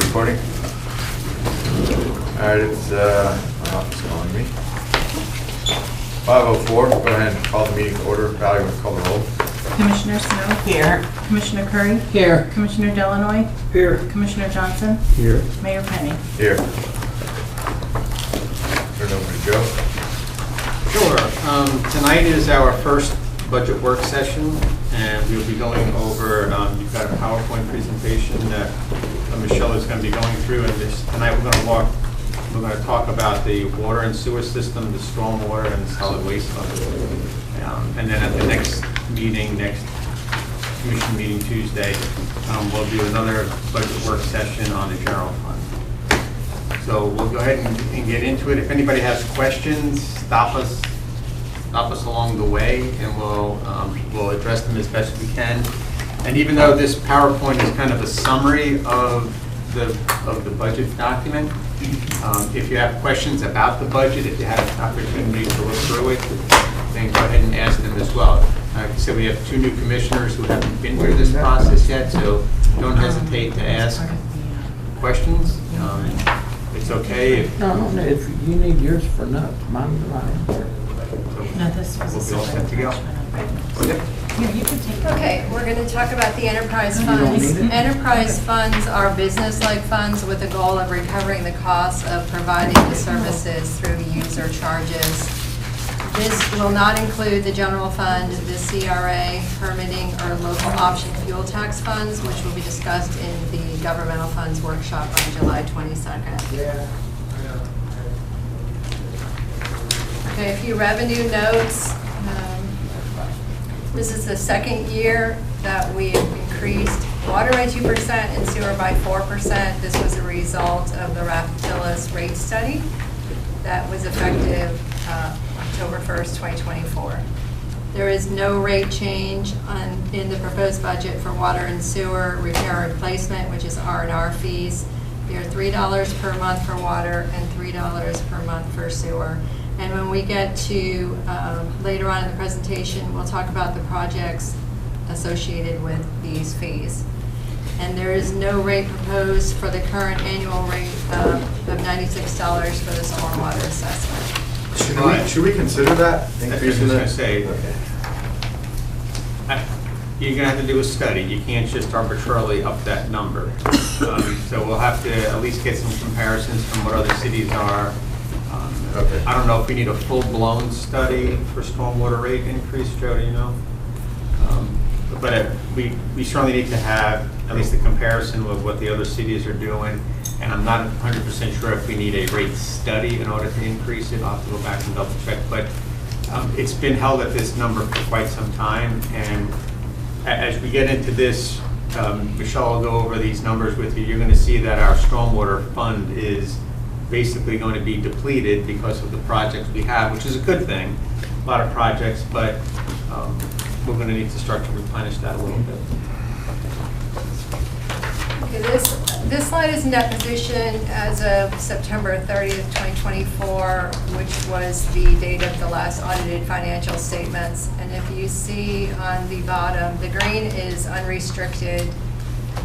Recording. All right, it's it's calling me. 5:04. Go ahead and call the meeting to order. Valerie, will you call the roll? Commissioner Snow? Here. Commissioner Curry? Here. Commissioner Delanoy? Here. Commissioner Johnson? Here. Mayor Penny? Here. Turn over to Joe. Sure. Tonight is our first budget work session, and we'll be going over, you've got a PowerPoint presentation that Michelle is going to be going through, and tonight we're going to talk about the water and sewer system, the stormwater and solid waste fund. And then at the next commission meeting Tuesday, we'll do another budget work session on the general fund. So we'll go ahead and get into it. If anybody has questions, stop us along the way, and we'll address them as best we can. And even though this PowerPoint is kind of a summary of the budget document, if you have questions about the budget, if you have an opportunity to look through it, then go ahead and ask them as well. Like I said, we have 2 new commissioners who haven't been through this process yet, so don't hesitate to ask questions. It's okay if No, if you need yours for notes, mine's mine. No, this was we'll be all set to go. Yep. Yeah, you can take it. Okay, we're going to talk about the enterprise don't funds. need it? Enterprise funds are business-like funds with the goal of recovering the costs of providing the services through user charges. This will not include the general fund, the CRA, permitting, or local option fuel tax funds, which will be discussed in the governmental funds workshop on July 22nd. Okay, a few revenue notes. This is the second year that we've increased water by 2% and sewer by 4%. This was a result of the Raphtilus rate study that was effective October 1st, 2024. There is no rate change in the proposed budget for water and sewer repair and replacement, which is R&R fees. They are $3 per month for water and $3 per month for sewer. And when we get to later on in the presentation, we'll talk about the projects associated with these fees. And there is no rate proposed for the current annual rate of $96 for the stormwater assessment. Should we consider that? That's what I was going to say. Okay. You're going to have to do a study. You can't just arbitrarily up that number. So we'll have to at least get some comparisons from what other cities are. Okay. I don't know if we need a full-blown study for stormwater rate increase, Joe, do you know? But we certainly need to have at least a comparison with what the other cities are doing. And I'm not 100% sure if we need a rate study in order to increase it. I'll have to go back and double check. But it's been held at this number for quite some time. And as we get into this, Michelle will go over these numbers with you. You're going to see that our stormwater fund is basically going to be depleted because of the projects we have, which is a good thing, a lot of projects, but we're going to need to start to replenish that a little bit. Okay, this slide is net position as of September 30th, 2024, which was the date of the last audited financial statements. And if you see on the bottom, the green is unrestricted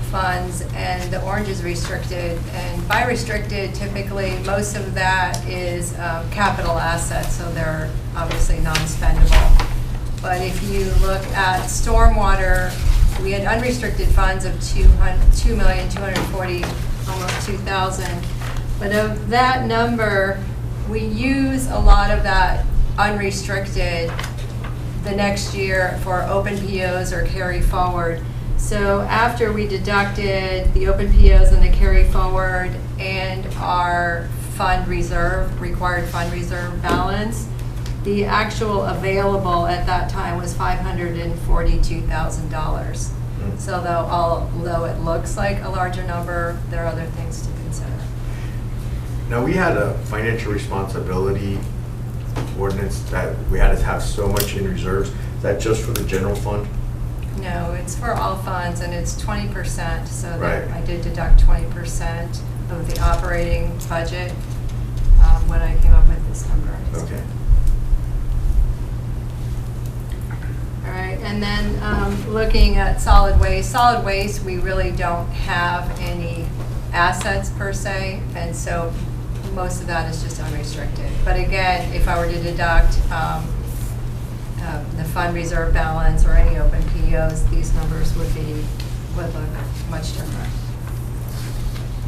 funds and the orange is restricted. And by restricted, typically most of that is capital assets, so they're obviously non-spendable. But if you look at stormwater, we had unrestricted funds of $2,240,000, almost 2,000. But of that number, we use a lot of that unrestricted the next year for open POs or carry forward. So after we deducted the open POs and the carry forward and our fund reserve, required fund reserve balance, the actual available at that time was $542,000. So although it looks like a larger number, there are other things to consider. Now, we had a financial responsibility ordinance that we had to have so much in reserves. Is that just for the general fund? No, it's for all funds, and it's 20%, so that Right. I did deduct 20% of the operating budget when I came up with this number. Okay. All right, And then looking at solid waste, we really don't have any assets per se, and so most of that is just unrestricted. But again, if I were to deduct the fund reserve balance or any open POs, these numbers would look much different.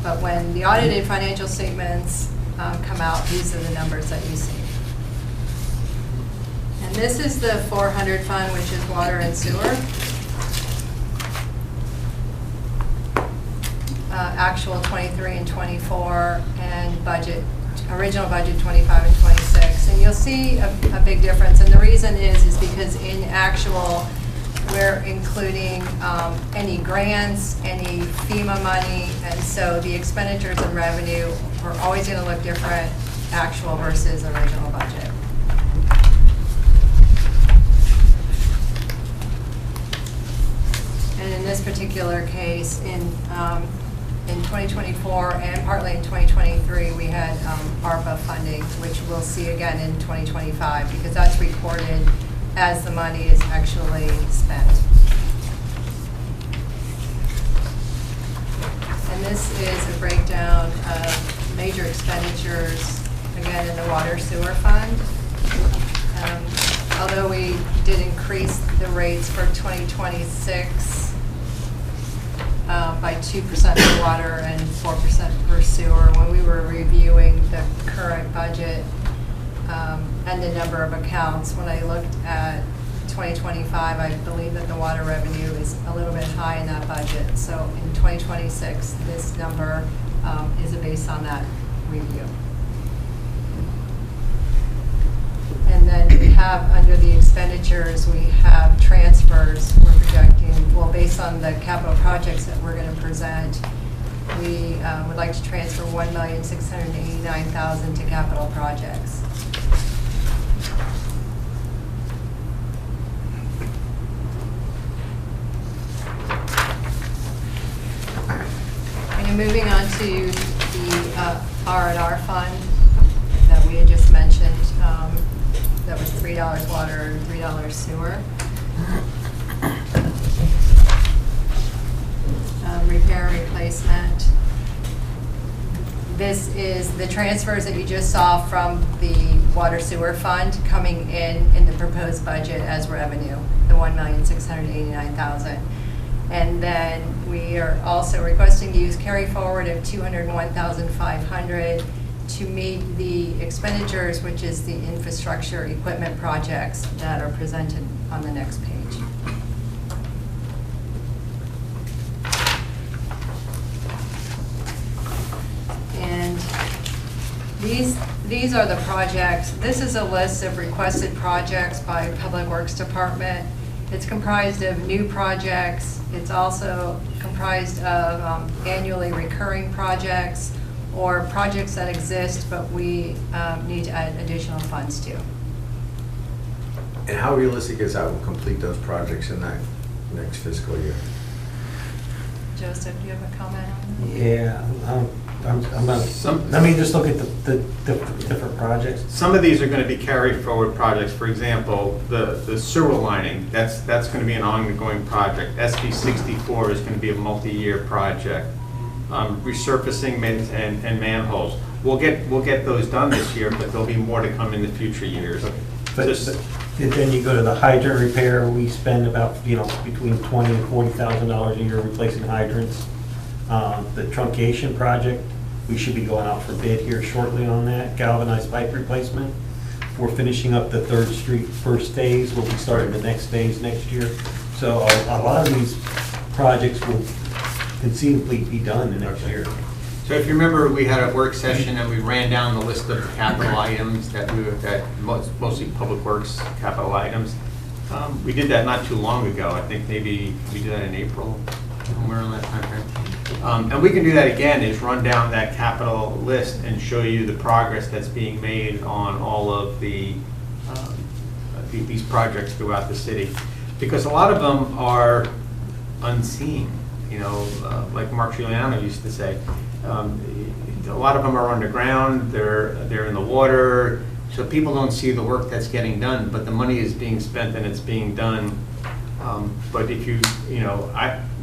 But when the audited financial statements come out, these are the numbers that you see. And this is the 400 fund, which is water and sewer. Actual 23 and 24, and budget, original budget 25 and 26. And you'll see a big difference. And the reason is because in actual, we're including any grants, any FEMA money, and so the expenditures and revenue are always going to look different, actual versus original budget. And in this particular case, in 2024 and partly in 2023, we had ARPA funding, which we'll see again in 2025, because that's recorded as the money is actually spent. And this is a breakdown of major expenditures, again, in the water sewer fund. Although we did increase the rates for 2026 by 2% for water and 4% for sewer, when we were reviewing the current budget and the number of accounts, when I looked at 2025, I believe that the water revenue is a little bit high in that budget. So in 2026, this number is based on that review. And then we have, under the expenditures, we have transfers. We're projecting, well, based on the capital projects that we're going to present, we would like to transfer $1,689,000 to capital projects. And moving on to the R&R fund that we had just mentioned, that was $3 water and $3 sewer. Repair and replacement. This is the transfers that you just saw from the water sewer fund coming in the proposed budget as revenue, the $1,689,000. And then we are also requesting to use carry forward of $201,500 to meet the expenditures, which is the infrastructure equipment projects that are presented on the next page. And these are the projects. This is a list of requested projects by Public Works Department. It's comprised of new projects. It's also comprised of annually recurring projects or projects that exist but we need to add additional funds to. And how realistic is that we'll complete those projects in that next fiscal year? Joseph, do you have a comment on that? Yeah, I'm not, let me just look at the different projects. Some of these are going to be carried forward projects. For example, the sewer lining, that's going to be an ongoing project. SB 64 is going to be a multi-year project. Resurfacing and manholes. We'll get those done this year, but there'll be more to come in the future years. But then you go to the hydrant repair, we spend about, between $20,000 and $40,000 a year replacing hydrants. The truncation project, we should be going out for bid here shortly on that, galvanized pipe replacement. We're finishing up the 3rd Street first phase, we'll be starting the next phase next year. So a lot of these projects will conceivably be done the next year. So if you remember, we had a work session and we ran down the list of capital items that mostly Public Works capital items. We did that not too long ago. I think maybe we did that in April, somewhere in that time frame. And we can do that again, is run down that capital list and show you the progress that's being made on all of these projects throughout the city. Because a lot of them are unseen, like Mark Giuliano used to say. A lot of them are underground, they're in the water, so people don't see the work that's getting done, but the money is being spent and it's being done But if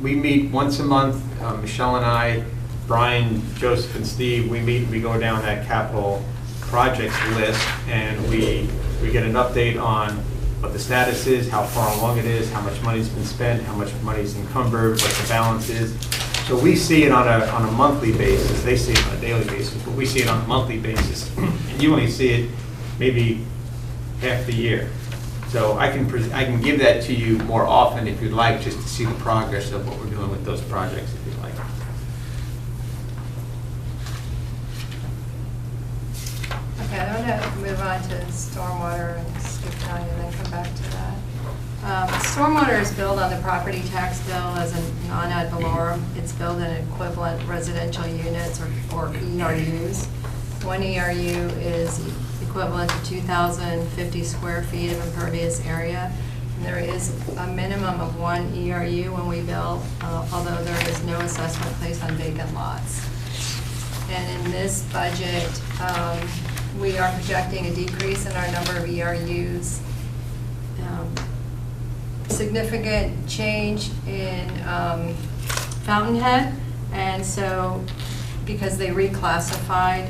we meet once a month, Michelle and I, Brian, Joseph, and Steve, we meet, we go down that capital projects list, and we get an update on what the status is, how far along it is, how much money's been spent, how much money's encumbered, what the balance is. So we see it on a monthly basis. They see it on a daily basis, but we see it on a monthly basis. And you only see it maybe half the year. So I can give that to you more often if you'd like, just to see the progress of what we're doing with those projects, if you'd like. Okay, I'm going to move on to stormwater and skip down and then come back to that. Stormwater is billed on the property tax bill as a non-ad valorem. It's billed in equivalent residential units or ERUs. One ERU is equivalent to 2,050 square feet of impervious area. And there is a minimum of one ERU when we bill, although there is no assessment placed on vacant lots. And in this budget, we are projecting a decrease in our number of ERUs. Significant change in Fountainhead, and so because they reclassified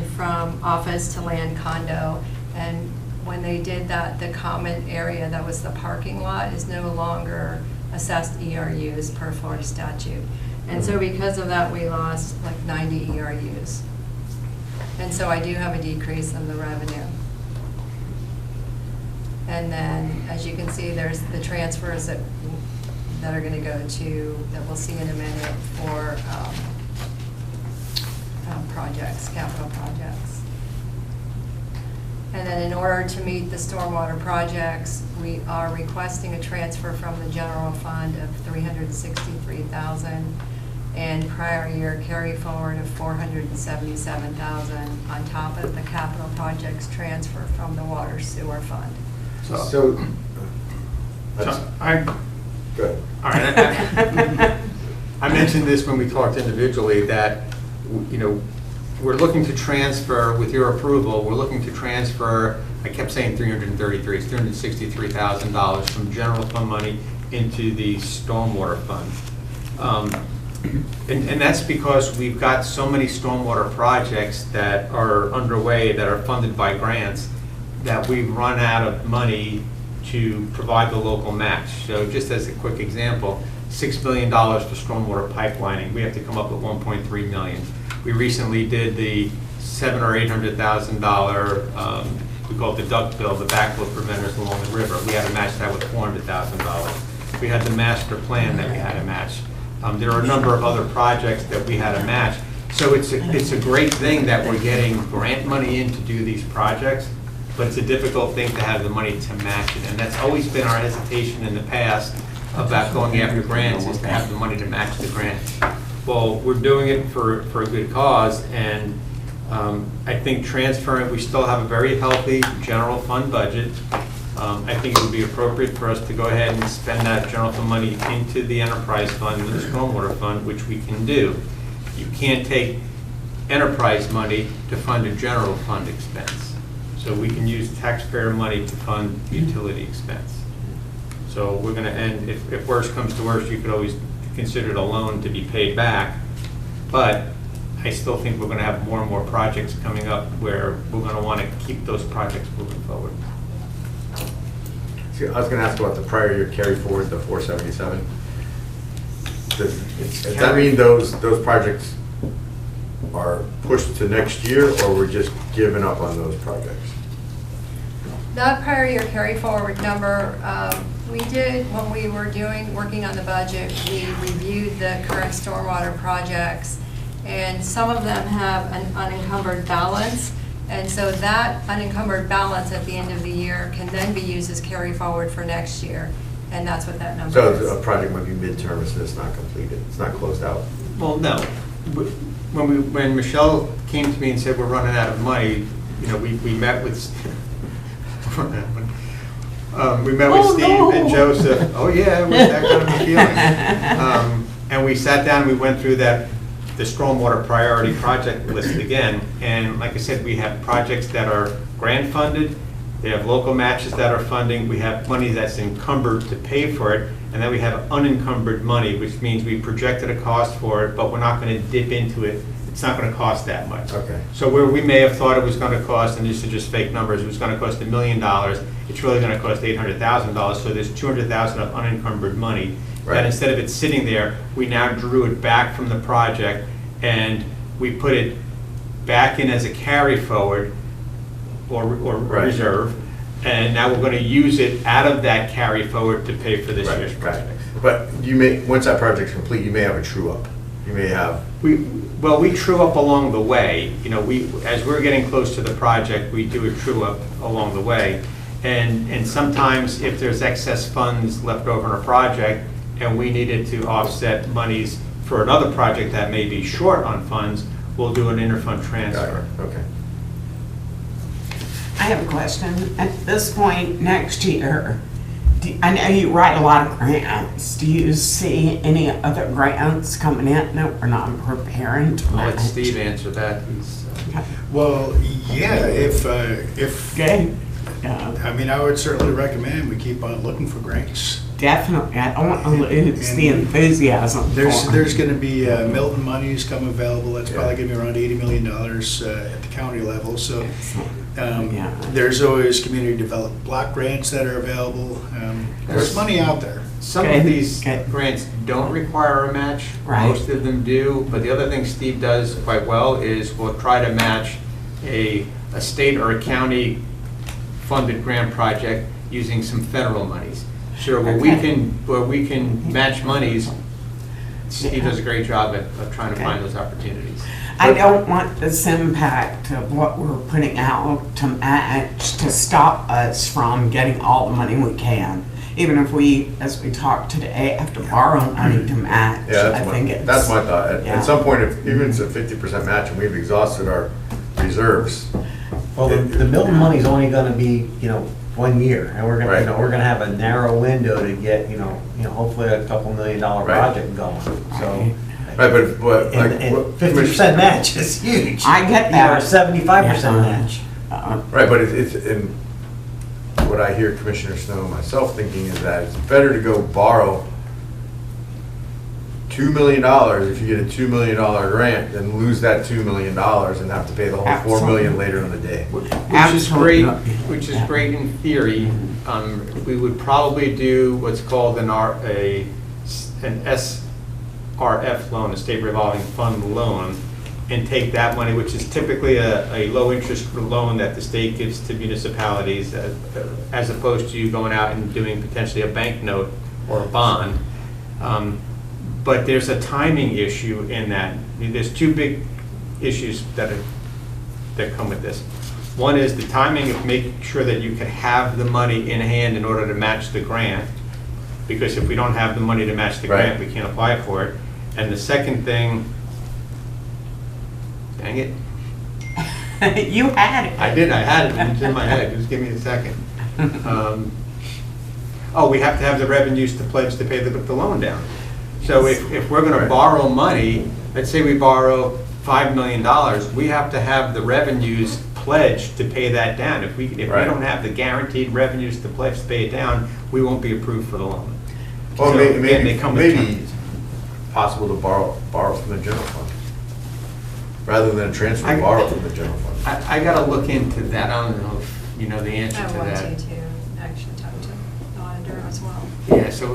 from office to land condo, and when they did that, the common area that was the parking lot is no longer assessed ERUs per Florida statute. And so because of that, we lost like 90 ERUs. And so I do have a decrease in the revenue. And then, as you can see, there's the transfers that are going to go to, that we'll see in a minute, for projects, capital projects. And then in order to meet the stormwater projects, we are requesting a transfer from the general fund of $363,000 and prior year carry forward of $477,000 on top of the capital projects transfer from the water sewer fund. So, that's, good. All right. I mentioned this when we talked individually, that, we're looking to transfer, with your approval, we're looking to transfer, I kept saying 333, it's $363,000 from general fund money into the stormwater fund. And that's because we've got so many stormwater projects that are underway, that are funded by grants, that we've run out of money to provide the local match. So just as a quick example, $6 million for stormwater pipelining, we have to come up with $1.3 million. We recently did the $700,000 or $800,000, we call it the duck bill, the backflow preventers along the river. We had to match that with $400,000. We had the master plan that we had to match. There are a number of other projects that we had to match. So it's a great thing that we're getting grant money in to do these projects, but it's a difficult thing to have the money to match it. And that's always been our hesitation in the past about going after grants, is to have the money to match the grants. Well, we're doing it for a good cause, and I think transferring, we still have a very healthy general fund budget. I think it would be appropriate for us to go ahead and spend that general fund money into the enterprise fund, the stormwater fund, which we can do. You can't take enterprise money to fund a general fund expense. So we can use taxpayer money to fund utility expense. So we're going to end, if worse comes to worse, you could always consider it a loan to be paid back. But I still think we're going to have more and more projects coming up where we're going to want to keep those projects moving forward. See, I was going to ask about the prior year carry forward, the 477. Does that mean those projects are pushed to next year, or we're just giving up on those projects? That prior year carry forward number, we did, when we were working on the budget, we reviewed the current stormwater projects, and some of them have an unencumbered balance, and so that unencumbered balance at the end of the year can then be used as carry forward for next year, and that's what that number is. So a project might be midterm, it's not completed, it's not closed out. Well, no. When Michelle came to me and said we're running out of money, we met with Steve and Joseph. Oh yeah, it was that kind of a feeling. And we sat down, we went through the stormwater priority project list again, and like I said, we have projects that are grant funded, They have local matches that are funding, we have money that's encumbered to pay for it, and then we have unencumbered money, which means we projected a cost for it, but we're not gonna dip into it. It's not gonna cost that much. Okay. So where we may have thought it was gonna cost, and these are just fake numbers, it was gonna cost $1 million, it's really gonna cost $800,000, so there's $200,000 of unencumbered money. Right. That instead of it sitting there, we now drew it back from the project, and we put it back in as a carry forward, or Right. reserve, and now we're gonna use it out of that carry forward to pay for this Right, year's right. project. But you may, once that project's complete, you may have a true up. You may have, We true up along the way, you know, as we're getting close to the project, we do a true up along the way. And sometimes if there's excess funds left over in a project and we needed to offset monies for another project that may be short on funds, we'll do an interfund transfer. okay. I have a question. At this point next year, I know you write a lot of grants. Do you see any other grants coming in that we're not preparing to I'll let manage? Steve answer that. Okay. Well, yeah, if, Good. I mean, I would certainly recommend we keep on looking for grants. Definitely. I don't want to lose the enthusiasm. for it. There's gonna be, Milton monies come available, that's probably gonna be around $80 million at the county level, so. Yeah. There's always community development block grants that are available, there's money out there. Some Okay. of these Okay. grants don't require a match. Right. Most of them do, but the other thing Steve does quite well is we'll try to match a state or a county funded grant project using some federal monies. So where we can match monies, Steve does a great job of trying to find those opportunities. I don't want this impact of what we're putting out to match to stop us from getting all the money we can. Even if we, as we talked today, have to borrow money to match. Yeah, I think it's. that's my thought. At yeah. some point, if even if it's a 50% match and we've exhausted our reserves, Well, the Milton money's only gonna be, 1 year, and we're gonna, Right. we're gonna have a narrow window to get, hopefully a couple $1 million Right. project going, so. right, but like. And what 50% match is huge. I get Or that. 75% Yeah. match. Right, but it's, in what I hear Commissioner Snow and myself thinking is that it's better to go borrow $2 million if you get a $2 million grant than lose that $2 million and have to pay the whole $4 million later in the day. Which is great, Absolutely. which is great in theory. We would probably do what's called an SRF loan, a state revolving fund loan, and take that money, which is typically a low-interest loan that the state gives to municipalities, as opposed to you going out and doing potentially a bank note or a bond. But there's a timing issue in that. There's two big issues that come with this. One is the timing of making sure that you can have the money in hand in order to match the grant, because if we don't have the money to match the Right. grant, we can't apply for it. And the second thing, dang it, You had it. I had it, it's in my head, just give me a second. We have to have the revenues to pledge to pay the loan down. So if we're gonna Right. borrow money, let's say we borrow $5 million, we have to have the revenues pledged to pay that down. If we Right. don't have the guaranteed revenues to pledge to pay it down, we won't be approved for the loan. Well, So, again, maybe, they come with maybe terms. possible to borrow from the general fund. Rather than transfer, borrow from the general fund. I gotta look into that, I don't know if you know the answer I to want that. you to actually talk to the auditor as well. Yeah, so,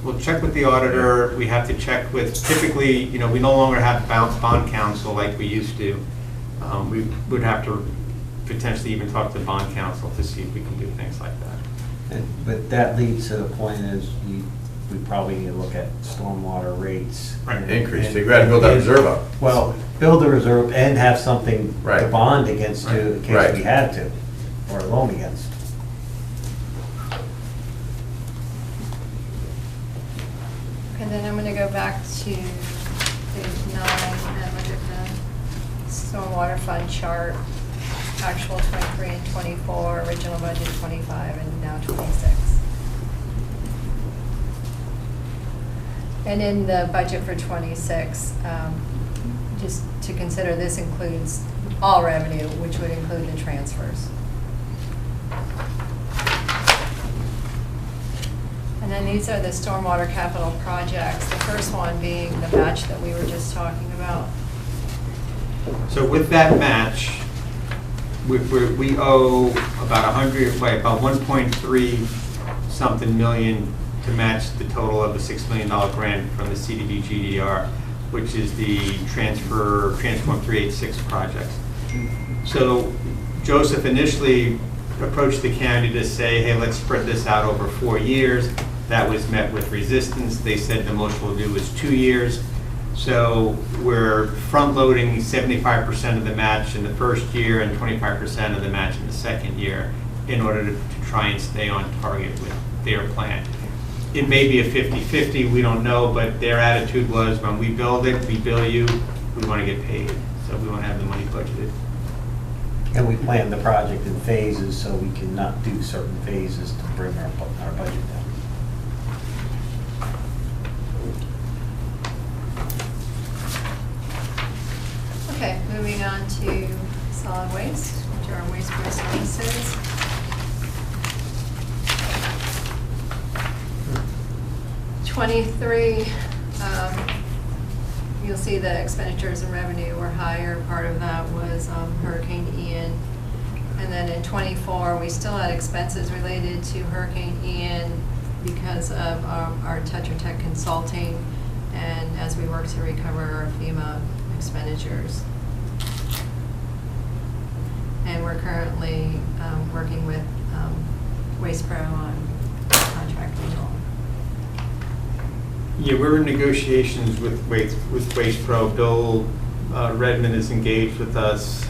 we'll check with the auditor, we have to check with, typically, we no longer have bond counsel like we used to. We would have to potentially even talk to bond counsel to see if we can do things like that. But that leads to the point is, we probably need to look at stormwater rates. Right. Increase, so you gotta build that reserve up. Well, build the reserve and have something to Right. bond against too, in Right. case we had to, or loan against. And then I'm gonna go back to page 9 and look at the stormwater fund chart. Actual 23 and 24, original budget 25, and now 26. And in the budget for 26, just to consider, this includes all revenue, which would include the transfers. And then these are the stormwater capital projects, the first one being the match that we were just talking about. So with that match, we owe about 1.3 something million to match the total of the $6 million grant from the CDB GDR, which is the Transform 386 projects. So Joseph initially approached the county to say, hey, let's spread this out over 4 years. That was met with resistance. They said the most we'll do is 2 years. So we're front-loading 75% of the match in the first year and 25% of the match in the second year in order to try and stay on target with their plan. It may be a 50-50, we don't know, but their attitude was, when we build it, we bill you, we want to get paid. So we want to have the money budgeted. And we plan the project in phases, so we cannot do certain phases to bring our budget down. Okay, moving on to solid waste, which are waste pro services. '23, you'll see the expenditures and revenue were higher. Part of that was Hurricane Ian. And then in '24, we still had expenses related to Hurricane Ian because of our Tetra Tech consulting and as we work to recover our FEMA expenditures. And we're currently working with Waste Pro on contract renewal. Yeah, we're in negotiations with Waste Pro. Bill Redmond is engaged with us.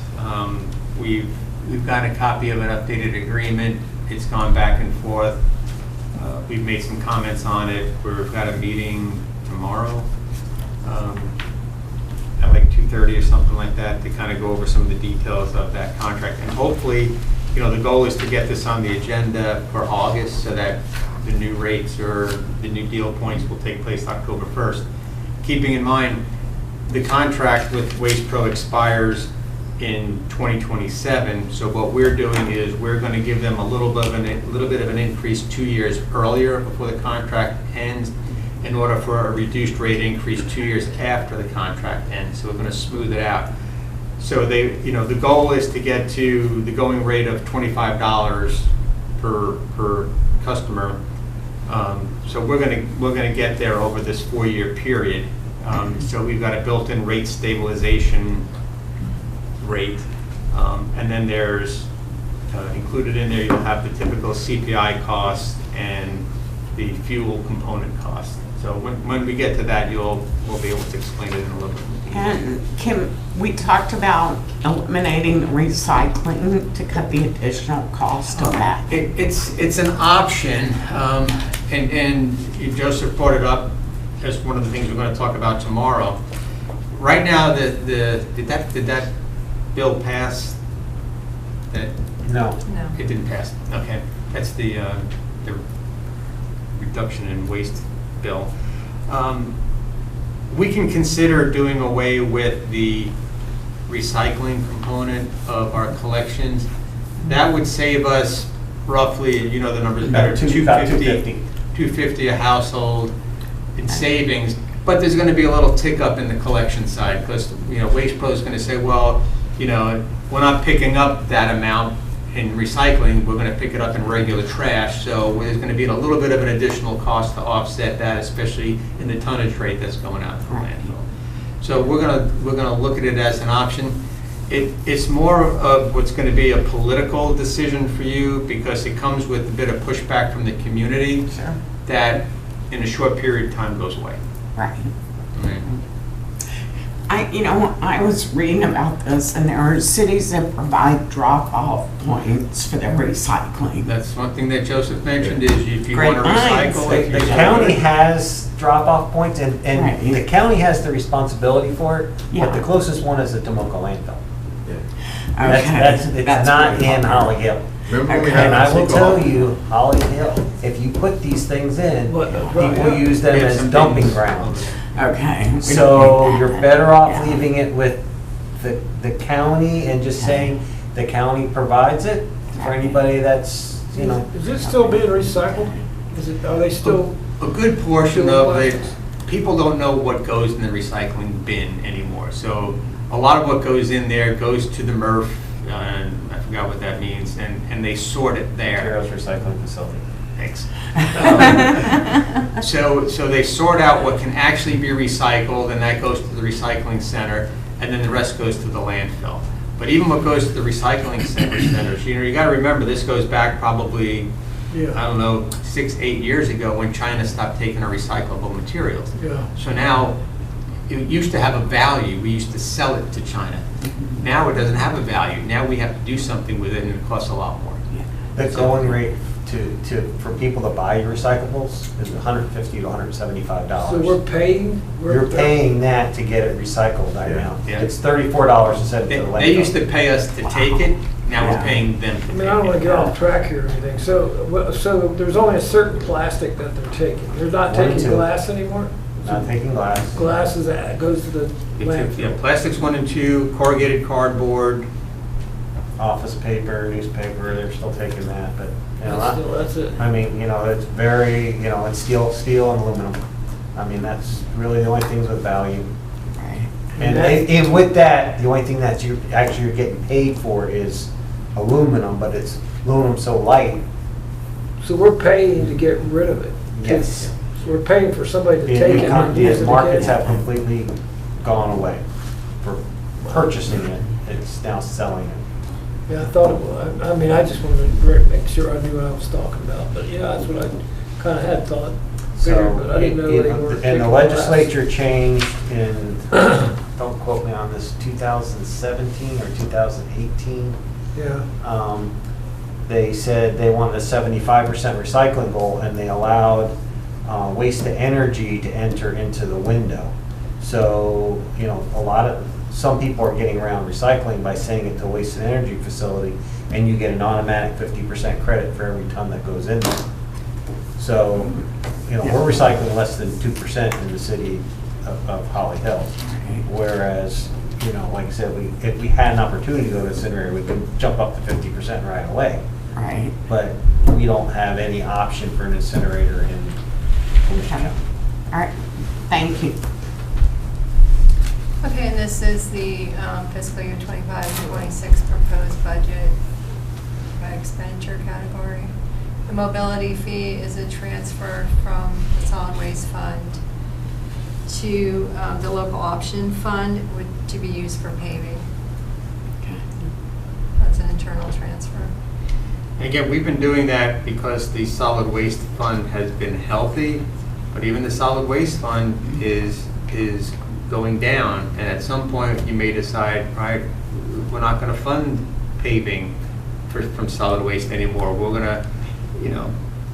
We've got a copy of an updated agreement. It's gone back and forth. We've made some comments on it. We've got a meeting tomorrow at like 2:30 or something like that to kind of go over some of the details of that contract. And hopefully, you know, the goal is to get this on the agenda for August so that the new rates or the new deal points will take place October 1st. Keeping in mind, the contract with Waste Pro expires in 2027. So what we're doing is we're going to give them a little bit of an increase 2 years earlier before the contract ends, in order for a reduced rate increase 2 years after the contract ends. So we're going to smooth it out. So the goal is to get to the going rate of $25 per customer. So we're going to get there over this 4-year period. So we've got a built-in rate stabilization rate, and then there's included in there, you'll have the typical CPI cost and the fuel component cost. So when we get to that, we'll be able to explain it in a little bit more detail. And Kim, we talked about eliminating recycling to cut the additional cost of that. It's an option, and Joseph brought it up as one of the things we're going to talk about tomorrow. Right now, did that bill pass? No. No. It didn't pass. Okay, that's the reduction in waste bill. We can consider doing away with the recycling component of our collections. That would save us roughly, you know the numbers better, About $250 a household in savings. But there's going to be a little tick up in the collection side because Waste Pro is going to say, well, we're not picking up that amount in recycling, we're going to pick it up in regular trash. So there's going to be a little bit of an additional cost to offset that, especially in the tonnage rate that's going out to the landfill. So we're going to look at it as an option. It's more of what's going to be a political decision for you because it comes with a bit of pushback from the community. Sure. That in a short period of time goes away. Right. Right. I was reading about this, and there are cities that provide drop-off points for their recycling. That's one thing that Joseph mentioned is if you Great want to minds. recycle. The county has drop-off points, and Right. the county has the responsibility for it, Yeah. but the closest one is the Tomoka landfill. Yeah. It's not in Holly Hill. Remember when we Okay. had And I will Seco tell Hall? you, Holly Hill, if you put these things in, people yeah. use them We have as some dumping things. grounds. Okay. we So don't need you're that. better off Yeah. leaving it with the county and just saying the county provides it for anybody that's, Is it still being recycled? Are they still, A good portion of it, people don't know what goes in the recycling bin anymore. So a lot of what goes in there goes to the MRF, and I forgot what that means, and they sort it there. Materials recycling facility. Thanks. So they sort out what can actually be recycled, and that goes to the recycling center, and then the rest goes to the landfill. But even what goes to the recycling centers, you got to remember, this goes back probably, I yeah, don't know, 6, 8 years ago when China stopped taking our recyclable materials. yeah. So now, it used to have a value, we used to sell it to China. Now it doesn't have a value, now we have to do something with it and it costs a lot more. The going rate for people to buy your recyclables is $150 to $175. So we're paying? You're paying that to get it recycled right now. Yeah. It's $34 to send it to the landfill. They used to pay us to take it, now we're Yeah. paying them to I take it. mean, I don't want to get off track here or anything. So there's only a certain plastic that they're taking. They're not One and taking two. glass anymore? Not taking glass. Glass is, goes to the Yeah, landfill. plastics 1 and 2, corrugated cardboard. Office paper, newspaper, they're still taking that, but, you know, That's it. I mean, you know, it's very, you know, it's steel and aluminum. I mean, that's really the only things with value. Right. And with that, the only thing that you're getting paid for is aluminum, but it's aluminum so light. So we're paying to get rid of it? Yes. So we're paying for somebody to The take it and use it markets again? have completely gone away for purchasing it. It's now selling it. Yeah, I thought it was. I mean, I just wanted to make sure I knew what I was talking about. But yeah, that's what I kind of had thought. Figured, but I didn't know they were. And taking the glass. legislature changed in, don't quote me on this, 2017 or 2018. Yeah. They said they wanted a 75% recycling goal, and they allowed waste to energy to enter into the window. So, you know, some people are getting around recycling by saying it to a waste and energy facility, and you get an automatic 50% credit for every ton that goes in there. So, you know, we're recycling less than 2% in the city of Holly Hill. Whereas, you know, like I said, if we had an opportunity to go to incinerator, we could jump up to 50% right away. Right. But we don't have any option for an incinerator in Volusia Okay. County. All right, thank you. Okay, and this is the fiscal year 25-26 proposed budget by expenditure category. The mobility fee is a transfer from the solid waste fund to the local option fund to be used for paving. That's an internal transfer. Again, we've been doing that because the solid waste fund has been healthy, but even the solid waste fund is going down, and at some point you may decide, right, we're not going to fund paving from solid waste anymore. We're going to, you know,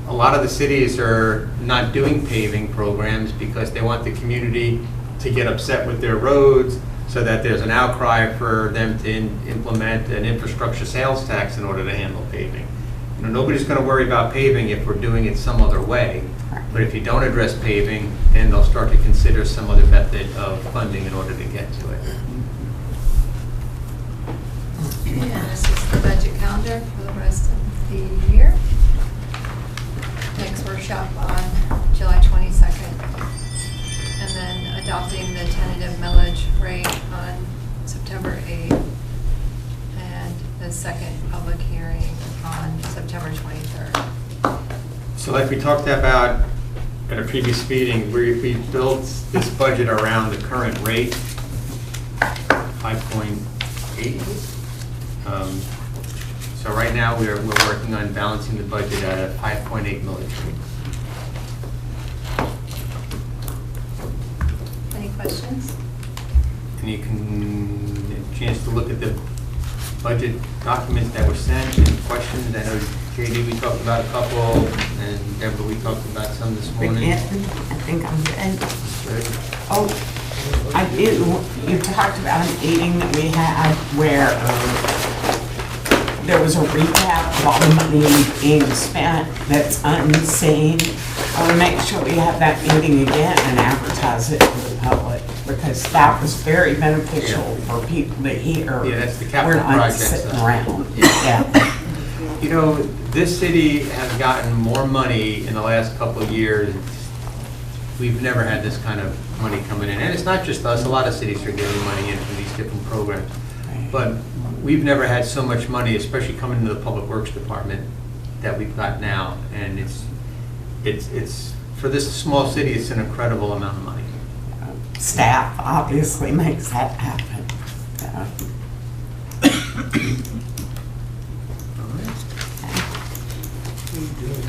a lot of the cities are not doing paving programs because they want the community to get upset with their roads, so that there's an outcry for them to implement an infrastructure sales tax in order to handle paving. You know, nobody's going to worry about paving if we're doing it some other way. But if you don't address paving, then they'll start to consider some other method of funding in order to get to it. And this is the budget calendar for the rest of the year. Next workshop on July 22nd. And then adopting the tentative millage rate on September 8th. And the second public hearing on September 23rd. So like we talked about at a previous meeting, we built this budget around the current rate, 5.8. So right now, we're working on balancing the budget at a 5.8 millage rate. Any questions? And you can get a chance to look at the budget documents that were sent and questions. I know JD, we talked about a couple, and Deborah, we talked about some this morning. I think I'm good. Good. Oh, I did, you talked about a meeting that we had where there was a recap of all the money being spent that's unseen. I want to make sure we have that meeting again and advertise it to the public, because that was very beneficial for people to hear. Yeah, that's the capital We're not project sitting stuff. around. Yeah. You know, this city has gotten more money in the last couple of years. We've never had this kind of money coming in. And it's not just us, a lot of cities are getting money in from these different programs. But we've never had so much money, especially coming into the Public Works Department, that we've got now. And it's for this small city, it's an incredible amount of money. Staff obviously makes that happen.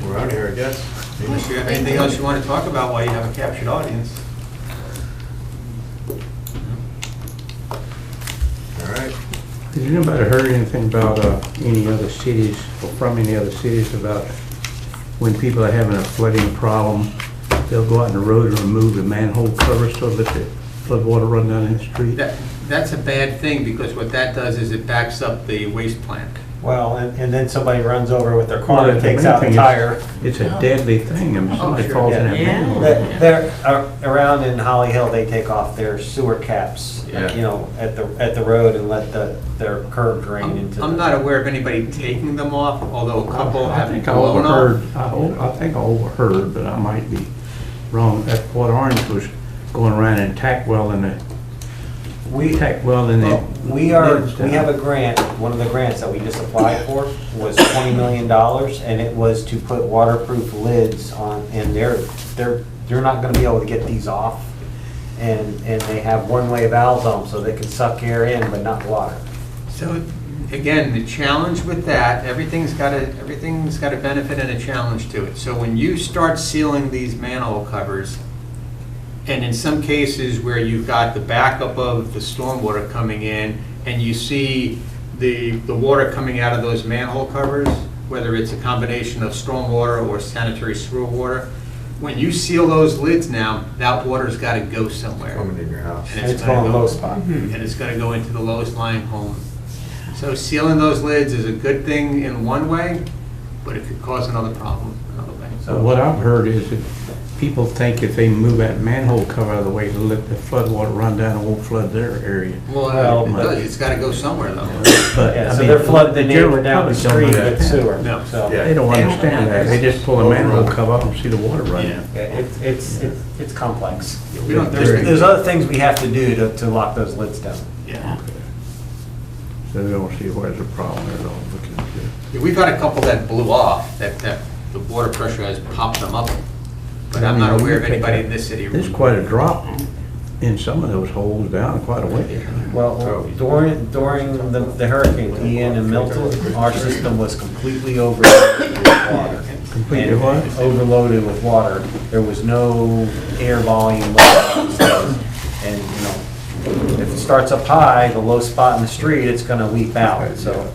We're out of here, I guess. Unless you have anything else you want to talk about while you have a captured audience. All right. Has anybody heard anything about any other cities, or from any other cities, about when people are having a flooding problem, they'll go out on the road and remove the manhole cover so that the flood water run down in the street? That's a bad thing, because what that does is it backs up the waste plant. Well, and then somebody runs over with their Well, car and the takes main out the thing is, tire. It's a deadly thing. I mean, somebody sure. falls in that Yeah. manhole. They're around in Holly Hill, they take off their sewer caps, Yeah. you know, at the road and let their curb drain into. I'm not aware of anybody taking them off, although a couple I have think I blown overheard, off. I think I overheard, but I might be wrong, that Port Orange was going around and tack welding the, We We have a grant, one of the grants that we just applied for was $20 million, and it was to put waterproof lids on, and they're not gonna be able to get these off. And they have one-way valves on them, so they can suck air in, but not water. So, again, the challenge with that, everything's got a benefit and a challenge to it. So when you start sealing these manhole covers, and in some cases where you've got the backup of the stormwater coming in, and you see the water coming out of those manhole covers, whether it's a combination of stormwater or sanitary sewer water, when you seal those lids now, that water's got to go somewhere. Coming in your house. And it's gonna going go- low spot. And it's going to go into the lowest lying home. So sealing those lids is a good thing in one way, but it could cause another problem another way. so what I've heard is that people think if they move that manhole cover out of the way, to let the flood water run down and won't flood their area. Well, it Well, does, it's got to go somewhere though. But, Yeah, I so mean, they're flooding the general neighbor down the public don't street know with that. sewer, No. so. Yeah. They don't understand that. They just pull the manhole cover up and see the water running. Yeah. It's complex. We don't, There's other things we have to do to lock those lids down. yeah. So they don't see where's the problem at all. Looking at it. Yeah, we've had a couple that blew off, that the water pressure has popped them up. But I'm not aware of anybody in this city. There's quite a drop in some of those holes down quite a way. Well, during the hurricane, Ian and Milton, our system was completely overloaded with water. Completely And what? Overloaded with water. There was no air volume left. And, you know, if it starts up high, the low spot in the street, it's gonna leak out. So,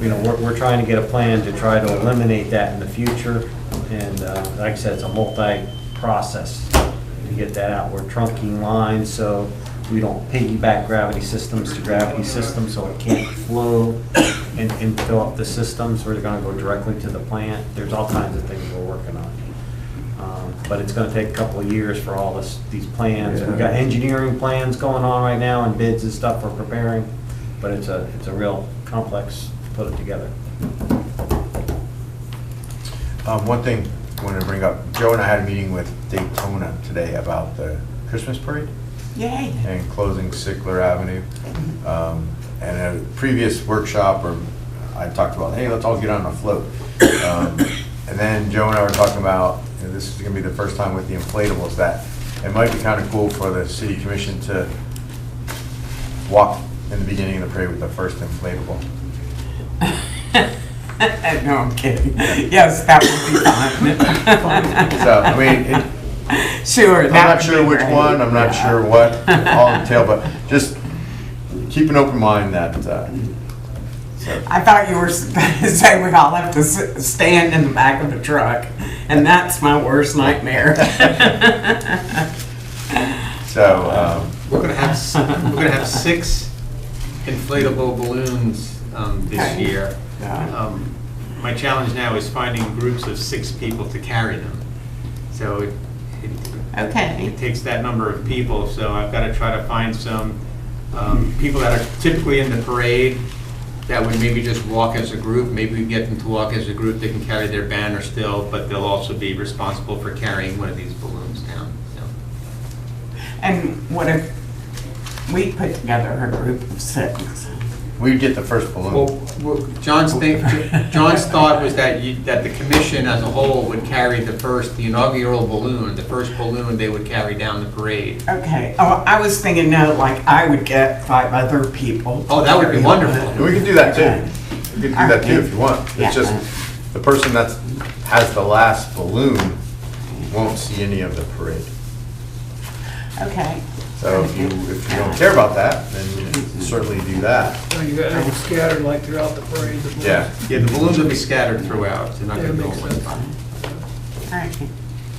you know, we're trying to get a plan to try to eliminate that in the future. And like I said, it's a multi-process to get that out. We're trunking lines, so we don't piggyback gravity systems to gravity systems, so it can't flow and fill up the systems. We're gonna go directly to the plant. There's all kinds of things we're working on. But it's gonna take a couple of years for all these plans. We've got engineering plans going on right now and bids and stuff we're preparing, but it's a real complex to put it together. One thing I wanted to bring up, Joe and I had a meeting with Daytona today about the Christmas parade Yay. and closing Sickler Avenue. And a previous workshop, or I talked about, hey, let's all get on a float. And then Joe and I were talking about, you know, this is gonna be the first time with the inflatables, that it might be kind of cool for the city commission to walk in the beginning of the parade with the first inflatable. No, I'm kidding. Yes, that would be fun. So, I mean, Sure. I'm not sure which one, I'm not sure what all entail, but just keep an open mind that, so. I thought you were going to say we all have to stand in the back of the truck, and that's my worst nightmare. So, We're gonna have 6 inflatable balloons this Okay. year. Yeah. My challenge now is finding groups of 6 people to carry them. So it Okay. takes that number of people, so I've got to try to find some people that are typically in the parade that would maybe just walk as a group. Maybe we get them to walk as a group, they can carry their banner still, but they'll also be responsible for carrying one of these balloons down. And what if we put together a group of 6? We get the first balloon. Well, John's thought was that that the commission as a whole would carry the inaugural balloon, the first balloon they would carry down the parade. Okay, oh, I was thinking, no, like I would get 5 other people. Oh, that would be wonderful. And we can do that too. We can do that too if you want. Yeah. It's just, the person that has the last balloon won't see any of the parade. Okay. So if you don't care about that, then you can certainly do that. So you got them scattered like throughout the parade. the balloons. Yeah. Yeah, the balloons will be scattered throughout, they're not Yeah, going to go makes in one sense. spot. All right.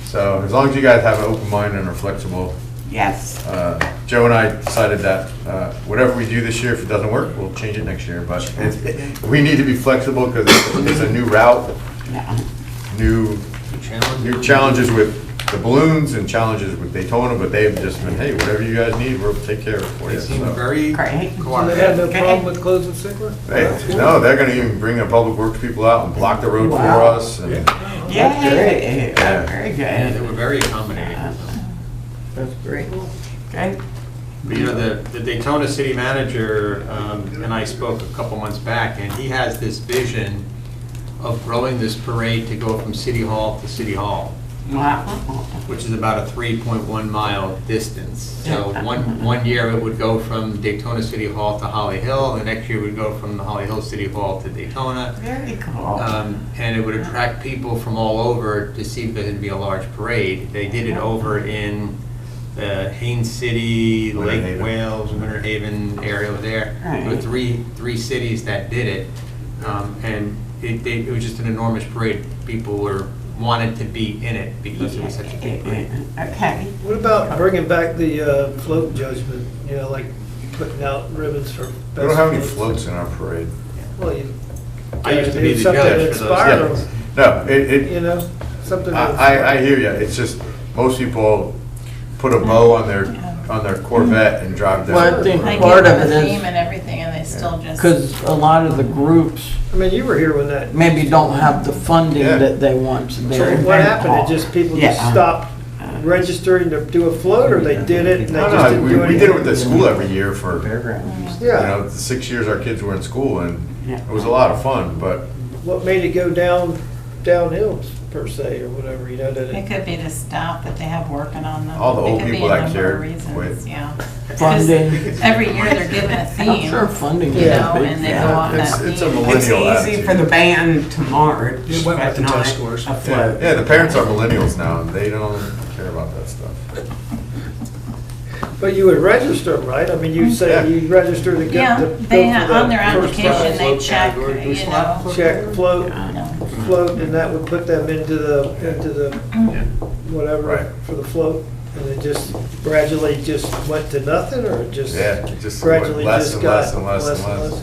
So as long as you guys have an open mind and are flexible, Yes. Joe and I decided that whatever we do this year, if it doesn't work, we'll change it next year. But we need to be flexible because it's a new route, Yeah. new challenges with the balloons and challenges with Daytona, but they've just been, hey, whatever you guys need, we'll take care of it for They you. seem So, very Great. So they had no Okay. problem with closing Sickler? no, they're gonna even bring the public works people out and block the road for Wow. us. And Yay. Yeah. Very Yeah, they good. were very accommodating. That's great. Okay. But, you know, the Daytona city manager and I spoke a couple months back, and he has this vision of growing this parade to go from City Hall to City Hall, Wow. which is about a 3.1 mile distance. So one year it would go from Daytona City Hall to Holly Hill, the next year it would go from the Holly Hill City Hall to Daytona. Very cool. And it would attract people from all over to see if there'd be a large parade. They did it over in the Haines City, Winter Lake Haven. Wales, Winter Haven area over there. There were Right. three cities that did it. And it was just an enormous parade. People wanted to be in it because it was such a big parade. Okay. What about bringing back the float judgment, you know, like putting out ribbons for? we don't have any floats in our parade. Well, you I used to gotta be do the something judge to for those inspire things. them, No, you know, something. to I hear you. It's just, most people put a bow on their Corvette and drive Well, I down. think They part give of them it a is theme and everything, and they still just. because a lot of the groups I mean, you were here when that. maybe don't have the funding Yeah. that they want. So So they're what happened? It just, people just Yeah. stopped registering to do a float, or they did it and they No, just no, didn't do we anything? did it with the school every year for, you Yeah. know, the 6 years our kids were in school, and Yeah. it was a lot of fun, but What made it go downhill per se, or whatever, you know, that It it, could be the staff that they have working on them. All the It old could be people a that number cared of reasons, quit. Yeah. funding. Because every year they're given a I'm theme, sure funding you is know, a big and they go factor. off that It's a theme. millennial It's easy attitude. for the band to march, It went with but the not test scores. a float. yeah, the parents are millennials now, and they don't care about that stuff. but you would register, right? I mean, you Yeah. say you register to Yeah, get the. they go for have, the on their first application, prize. they Float check, category. Do we you still have know. Check, float, No. float, and that would put them into the whatever, Right. for the float. And it just gradually just went to nothing, or it just Yeah, it just gradually less just and got less and less and less.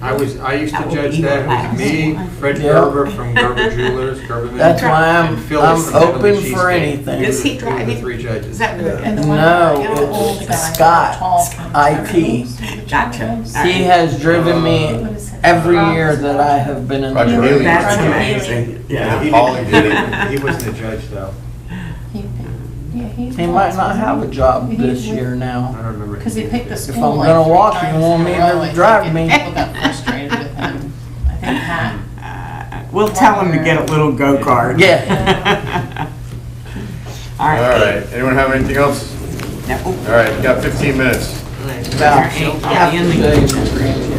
I used to That would judge be that last. with me, Fred Yeah. Gerber from Gerber Jewelers, Gerberman. That's why and Phyllis I'm from Heavenly open for Cheesecake. anything. Is he Those are the driving? three judges. Is that good? And the one, No, you know, the old it's guy, Scott, tall from IT. Gotcha. He has driven me every year that I have been in the Roger Haley. That's Roger Haley. amazing. Yeah, He Paulie did it. He wasn't a judge, though. He might not have a job this year I now. don't remember. Because he picked the If school. I'm like gonna 3 walk, you times want in me a to row, I think, drive and me. People got frustrated with him. I think Pat. We'll tell him to get a little go-kart. Yeah. All All right. right, anyone have anything else? No. All right, you got 15 minutes. About Yeah. half the day.